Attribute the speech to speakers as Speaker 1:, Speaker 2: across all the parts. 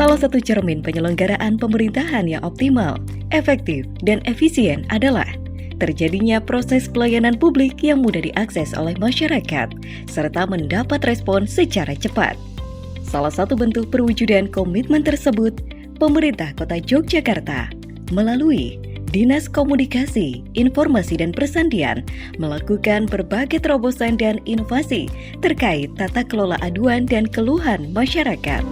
Speaker 1: Salah satu cermin penyelenggaraan pemerintahan yang optimal, efektif, dan efisien adalah terjadinya proses pelayanan publik yang mudah diakses oleh masyarakat, serta mendapat respon secara cepat. Salah satu bentuk perwujudan komitmen tersebut, pemerintah Kota Yogyakarta melalui Dinas Komunikasi, Informasi dan Persandian melakukan berbagai terobosan dan inovasi terkait tata kelola aduan dan keluhan masyarakat.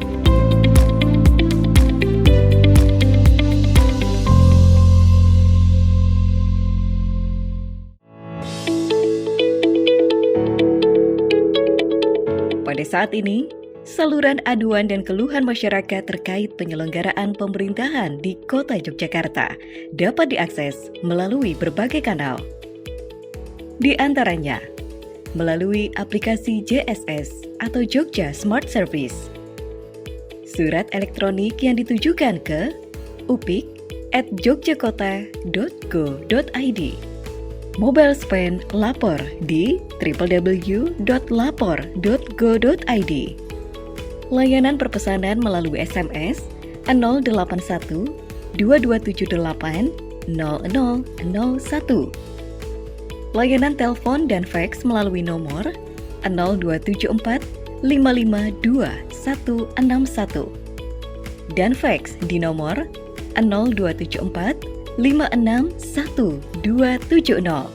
Speaker 1: Pada saat ini, saluran aduan dan keluhan masyarakat terkait penyelenggaraan pemerintahan di Kota Yogyakarta dapat diakses melalui berbagai kanal. Di antaranya, melalui aplikasi JSS atau Jogja Smart Service, surat elektronik yang ditujukan ke upik@jogjakota.go.id, mobile span lapor di www.lapor.go.id, layanan perpesanan melalui SMS 081 2278 0001, layanan telepon dan fax melalui nomor 0274 552 161, dan fax di nomor 0274 561270,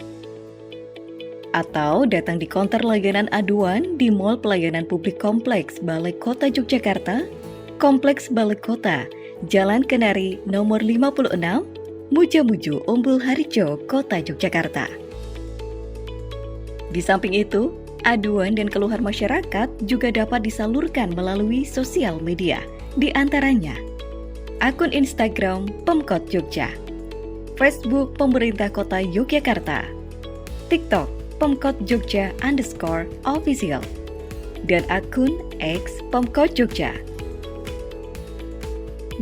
Speaker 1: atau datang di konter layanan aduan di Mall Pelayanan Publik Kompleks Balai Kota Yogyakarta, Kompleks Balai Kota, Jalan Kenari nomor 56, Mujamuju, Umbul Harjo, Kota Yogyakarta. Di samping itu, aduan dan keluhan masyarakat juga dapat disalurkan melalui sosial media, di antaranya akun Instagram Pemkot Jogja, Facebook Pemerintah Kota Yogyakarta, TikTok Pemkot Jogja _official, dan akun X Pemkot Jogja.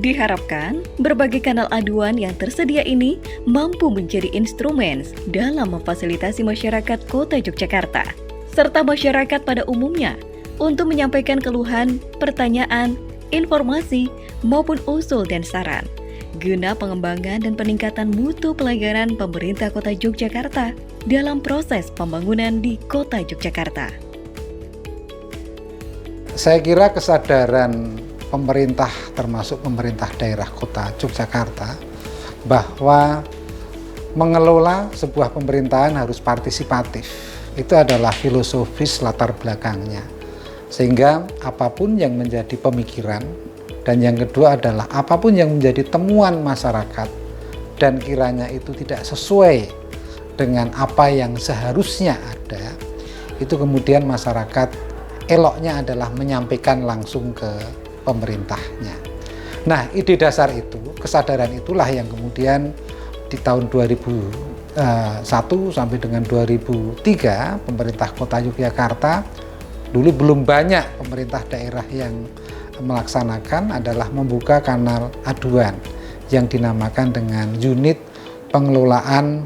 Speaker 1: Diharapkan berbagai kanal aduan yang tersedia ini mampu menjadi instrumen dalam memfasilitasi masyarakat Kota Yogyakarta, serta masyarakat pada umumnya untuk menyampaikan keluhan, pertanyaan, informasi, maupun usul dan saran, guna pengembangan dan peningkatan mutu pelayanan pemerintah Kota Yogyakarta dalam proses pembangunan di Kota Yogyakarta.
Speaker 2: Saya kira kesadaran pemerintah, termasuk pemerintah daerah Kota Yogyakarta, bahwa mengelola sebuah pemerintahan harus partisipatif. Itu adalah filosofis latar belakangnya. Sehingga apapun yang menjadi pemikiran, dan yang kedua adalah apapun yang menjadi temuan masyarakat dan kiranya itu tidak sesuai dengan apa yang seharusnya ada, itu kemudian masyarakat eloknya adalah menyampaikan langsung ke pemerintahnya. Nah, ide dasar itu, kesadaran itulah yang kemudian di tahun 2001 sampai dengan 2003 pemerintah Kota Yogyakarta, dulu belum banyak pemerintah daerah yang melaksanakan, adalah membuka kanal aduan yang dinamakan dengan unit pengelolaan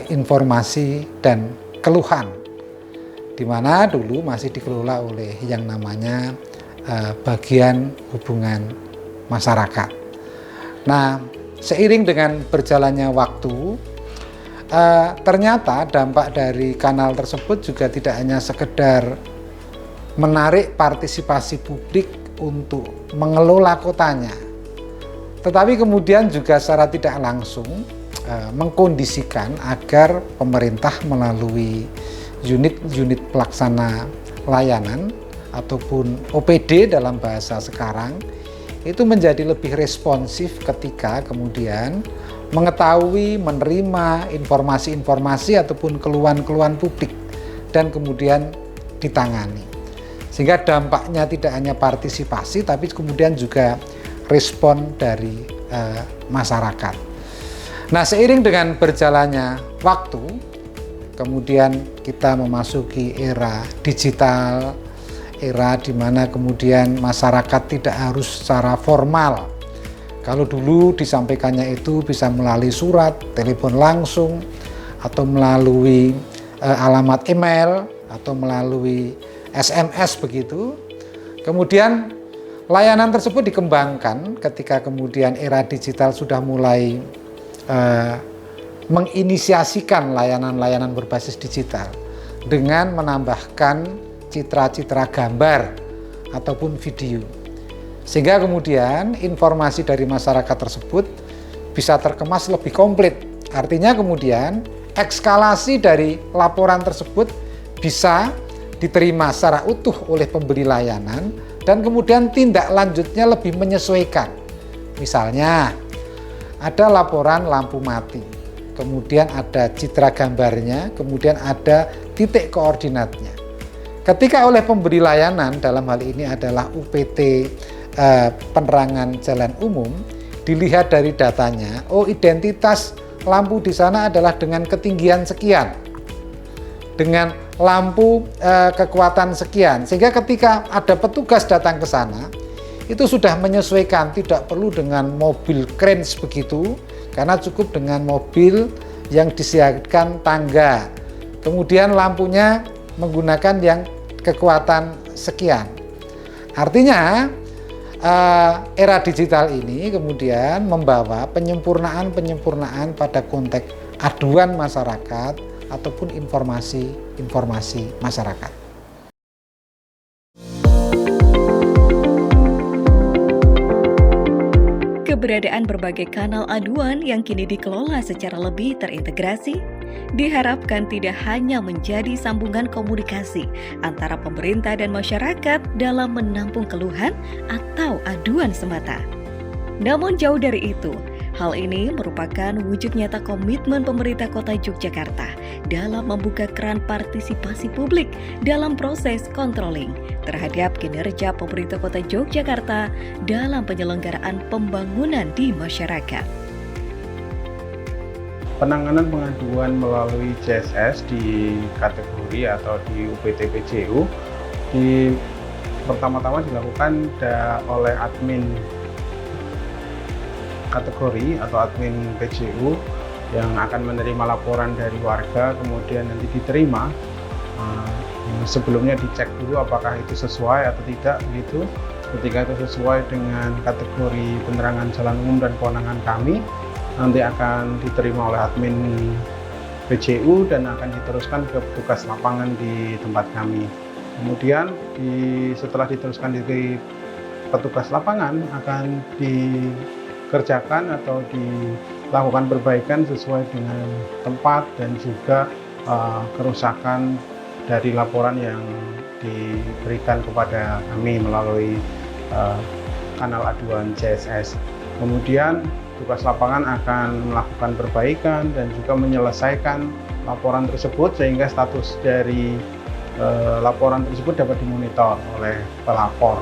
Speaker 2: informasi dan keluhan, di mana dulu masih dikelola oleh yang namanya bagian hubungan masyarakat. Nah, seiring dengan berjalannya waktu, ternyata dampak dari kanal tersebut juga tidak hanya sekedar menarik partisipasi publik untuk mengelola kotanya, tetapi kemudian juga secara tidak langsung mengkondisikan agar pemerintah melalui unit-unit pelaksana layanan ataupun OPD dalam bahasa sekarang itu menjadi lebih responsif ketika kemudian mengetahui, menerima informasi-informasi ataupun keluhan-keluhan publik dan kemudian ditangani. Sehingga dampaknya tidak hanya partisipasi tapi kemudian juga respon dari masyarakat. Nah, seiring dengan berjalannya waktu, kemudian kita memasuki era digital, era di mana kemudian masyarakat tidak harus secara formal. Kalau dulu disampaikannya itu bisa melalui surat, telepon langsung, atau melalui alamat email, atau melalui SMS begitu. Kemudian Layanan tersebut dikembangkan ketika kemudian era digital sudah mulai menginisiasikan layanan-layanan berbasis digital dengan menambahkan citra-citra gambar ataupun video. Sehingga kemudian informasi dari masyarakat tersebut bisa terkemas lebih komplit. Artinya kemudian ekskalasi dari laporan tersebut bisa diterima secara utuh oleh pemberi layanan dan kemudian tindak lanjutnya lebih menyesuaikan. Misalnya ada laporan lampu mati, kemudian ada citra gambarnya, kemudian ada titik koordinatnya. Ketika oleh pemberi layanan, dalam hal ini adalah UPT penerangan jalan umum, dilihat dari datanya, oh identitas lampu di sana adalah dengan ketinggian sekian, dengan lampu kekuatan sekian, sehingga ketika ada petugas datang ke sana itu sudah menyesuaikan, tidak perlu dengan mobil cranes begitu, karena cukup dengan mobil yang disiapkan tangga, kemudian lampunya menggunakan yang kekuatan sekian. Artinya era digital ini kemudian membawa penyempurnaan pada konteks aduan masyarakat ataupun informasi masyarakat.
Speaker 1: Keberadaan berbagai kanal aduan yang kini dikelola secara lebih terintegrasi diharapkan tidak hanya menjadi sambungan komunikasi antara pemerintah dan masyarakat dalam menampung keluhan atau aduan semata. Namun jauh dari itu, hal ini merupakan wujud nyata komitmen pemerintah Kota Yogyakarta dalam membuka keran partisipasi publik dalam proses controlling terhadap kinerja pemerintah Kota Yogyakarta dalam penyelenggaraan pembangunan di masyarakat.
Speaker 3: Penanganan pengaduan melalui CSS di kategori atau di UPT PJU pertama-tama dilakukan oleh admin kategori atau admin PJU yang akan menerima laporan dari warga, kemudian nanti diterima. Sebelumnya dicek dulu apakah itu sesuai atau tidak gitu. Ketika itu sesuai dengan kategori penerangan jalan umum dan kewenangan kami, nanti akan diterima oleh admin PJU dan akan diteruskan ke petugas lapangan di tempat kami. Kemudian setelah diteruskan di petugas lapangan akan dikerjakan atau dilakukan perbaikan sesuai dengan tempat dan juga kerusakan dari laporan yang diberikan kepada kami melalui kanal aduan CSS. Kemudian tugas lapangan akan melakukan perbaikan dan juga menyelesaikan laporan tersebut sehingga status dari laporan tersebut dapat dimonitor oleh pelapor.